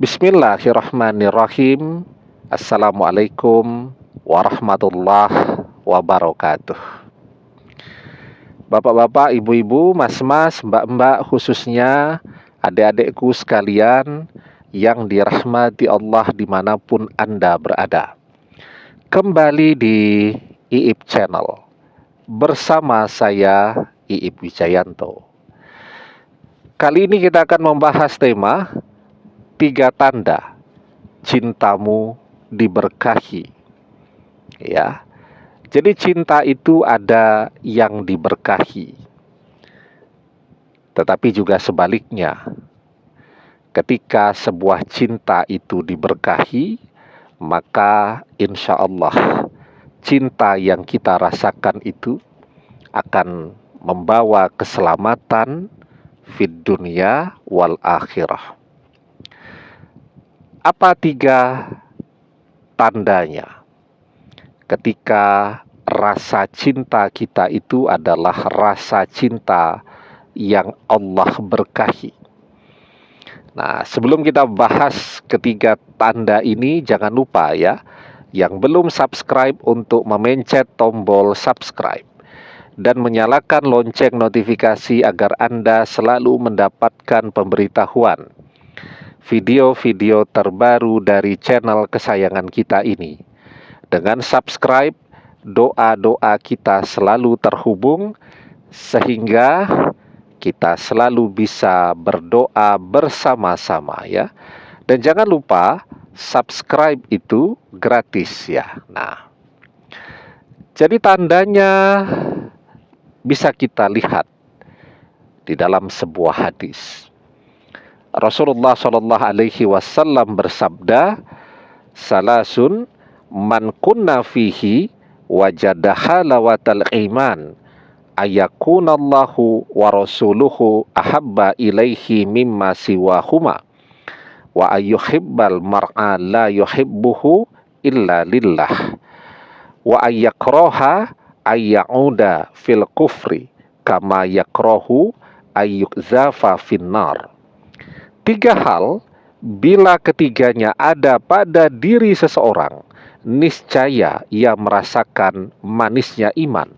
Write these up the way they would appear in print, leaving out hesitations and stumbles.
Bismillahirrahmanirrahim. Assalamualaikum warahmatullahi wabarakatuh. Bapak-bapak, ibu-ibu, mas-mas, mbak-mbak, khususnya adik-adikku sekalian yang dirahmati Allah dimanapun Anda berada. Kembali di IIP Channel bersama saya IIP Wijayanto. Kali ini kita akan membahas tema 3 tanda cintamu diberkahi. Ya. Jadi cinta itu ada yang diberkahi. Tetapi juga sebaliknya. Ketika sebuah cinta itu diberkahi, maka insya Allah cinta yang kita rasakan itu akan membawa keselamatan fid dunya wal akhirah. Apa 3 tandanya? Ketika rasa cinta kita itu adalah rasa cinta yang Allah berkahi. Nah, sebelum kita bahas ketiga tanda ini, jangan lupa ya, yang belum subscribe untuk memencet tombol subscribe dan menyalakan lonceng notifikasi agar Anda selalu mendapatkan pemberitahuan video-video terbaru dari channel kesayangan kita ini. Dengan subscribe, doa-doa kita selalu terhubung sehingga kita selalu bisa berdoa bersama-sama ya. Dan jangan lupa subscribe itu gratis ya. Nah, jadi tandanya bisa kita lihat di dalam sebuah hadis. Rasulullah Shallallahu Alaihi Wasallam bersabda, "Salasun man kunna fihi wajada halawatal iman, ayakunallahu wa rasuluhu ahabba ilaihi mimma siwahuma, wa ayyuhibbal mar'a la yuhibbuhu illa lillah, wa ayyakraha ayyauda fil kufri kama yakrahu ayyukzafa finnar." 3 hal, bila ketiganya ada pada diri seseorang, niscaya ia merasakan manisnya iman.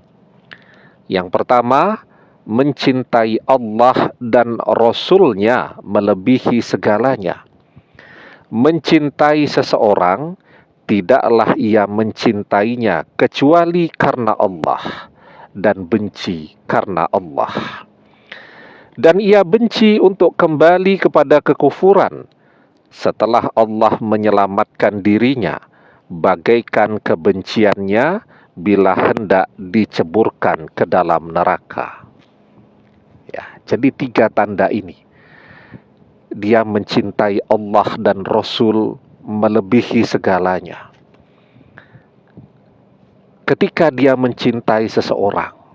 Yang pertama, mencintai Allah dan Rasul-Nya melebihi segalanya. Mencintai seseorang, tidaklah ia mencintainya kecuali karena Allah, dan benci karena Allah. Dan ia benci untuk kembali kepada kekufuran setelah Allah menyelamatkan dirinya, bagaikan kebenciannya bila hendak diceburkan ke dalam neraka. Ya, jadi 3 tanda ini. Dia mencintai Allah dan Rasul melebihi segalanya. Ketika dia mencintai seseorang,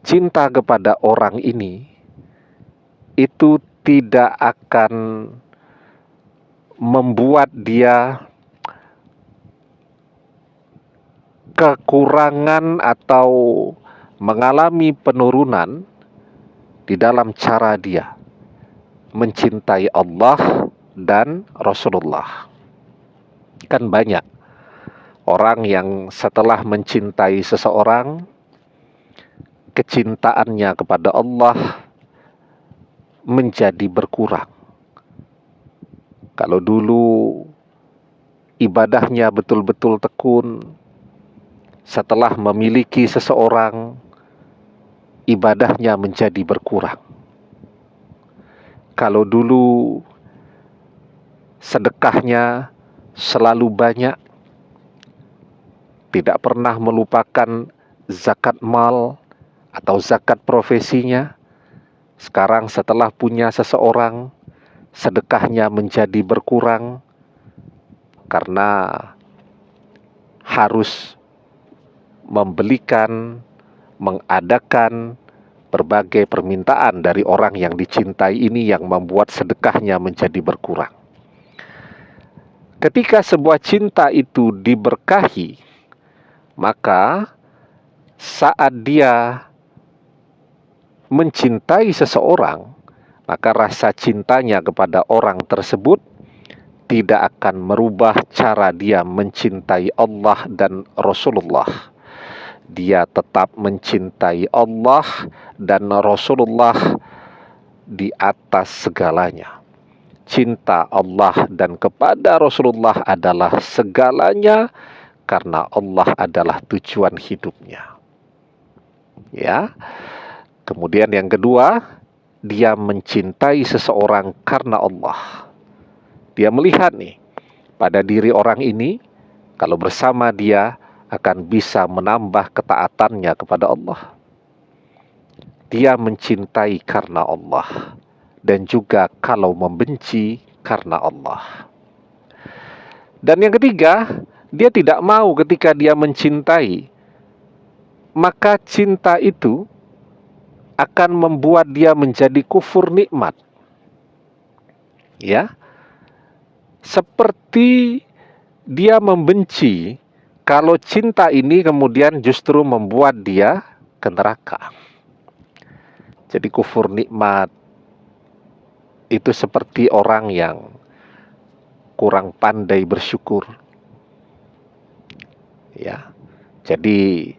cinta kepada orang ini itu tidak akan membuat dia kekurangan atau mengalami penurunan di dalam cara dia mencintai Allah dan Rasulullah. Kan banyak orang yang setelah mencintai seseorang, kecintaannya kepada Allah menjadi berkurang. Kalau dulu ibadahnya betul-betul tekun, setelah memiliki seseorang, ibadahnya menjadi berkurang. Kalau dulu sedekahnya selalu banyak, tidak pernah melupakan zakat mal atau zakat profesinya, sekarang setelah punya seseorang, sedekahnya menjadi berkurang karena harus membelikan, mengadakan berbagai permintaan dari orang yang dicintai ini yang membuat sedekahnya menjadi berkurang. Ketika sebuah cinta itu diberkahi, maka saat dia mencintai seseorang, maka rasa cintanya kepada orang tersebut tidak akan merubah cara dia mencintai Allah dan Rasulullah. Dia tetap mencintai Allah dan Rasulullah di atas segalanya. Cinta Allah dan kepada Rasulullah adalah segalanya, karena Allah adalah tujuan hidupnya. Ya. Kemudian yang kedua, dia mencintai seseorang karena Allah. Dia melihat nih, pada diri orang ini, kalau bersama dia akan bisa menambah ketaatannya kepada Allah. Dia mencintai karena Allah, dan juga kalau membenci karena Allah. Dan yang ketiga, dia tidak mau ketika dia mencintai, maka cinta itu akan membuat dia menjadi kufur nikmat. Ya, seperti dia membenci kalau cinta ini kemudian justru membuat dia ke neraka. Jadi kufur nikmat itu seperti orang yang kurang pandai bersyukur. Ya. Jadi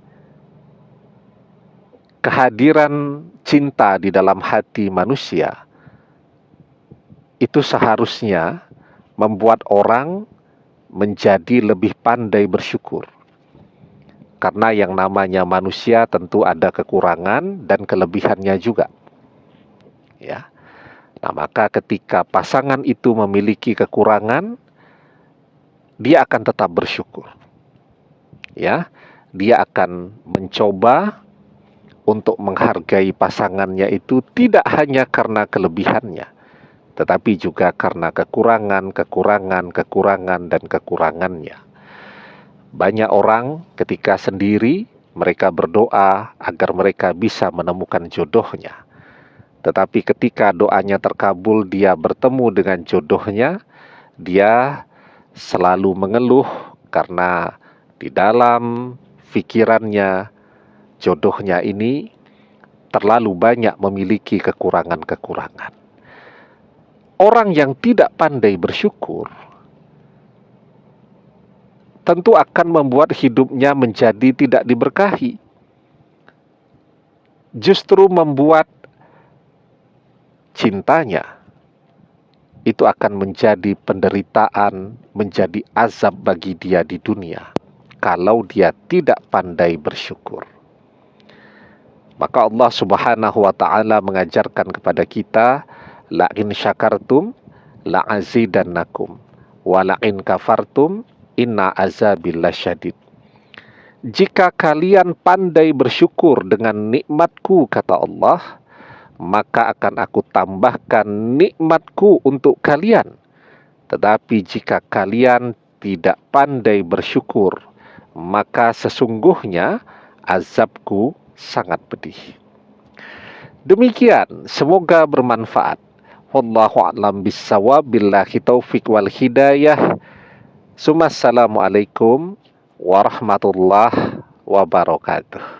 kehadiran cinta di dalam hati manusia itu seharusnya membuat orang menjadi lebih pandai bersyukur. Karena yang namanya manusia tentu ada kekurangan dan kelebihannya juga. Ya. Nah, maka ketika pasangan itu memiliki kekurangan, dia akan tetap bersyukur. Ya, dia akan mencoba untuk menghargai pasangannya itu tidak hanya karena kelebihannya, tetapi juga karena kekurangan dan kekurangannya. Banyak orang ketika sendiri, mereka berdoa agar mereka bisa menemukan jodohnya. Tetapi ketika doanya terkabul, dia bertemu dengan jodohnya, dia selalu mengeluh karena di dalam pikirannya jodohnya ini terlalu banyak memiliki kekurangan-kekurangan. Orang yang tidak pandai bersyukur tentu akan membuat hidupnya menjadi tidak diberkahi. Justru membuat cintanya itu akan menjadi penderitaan, menjadi azab bagi dia di dunia kalau dia tidak pandai bersyukur. Maka Allah Subhanahu wa taala mengajarkan kepada kita, la in syakartum la azidannakum wa la in kafartum inna azabil lasyadid. Jika kalian pandai bersyukur dengan nikmatku, kata Allah, maka akan aku tambahkan nikmatku untuk kalian. Tetapi jika kalian tidak pandai bersyukur, maka sesungguhnya azabku sangat pedih. Demikian, semoga bermanfaat. Wallahu a'lam bissawab, billahi taufik wal hidayah. Assalamualaikum warahmatullahi wabarakatuh.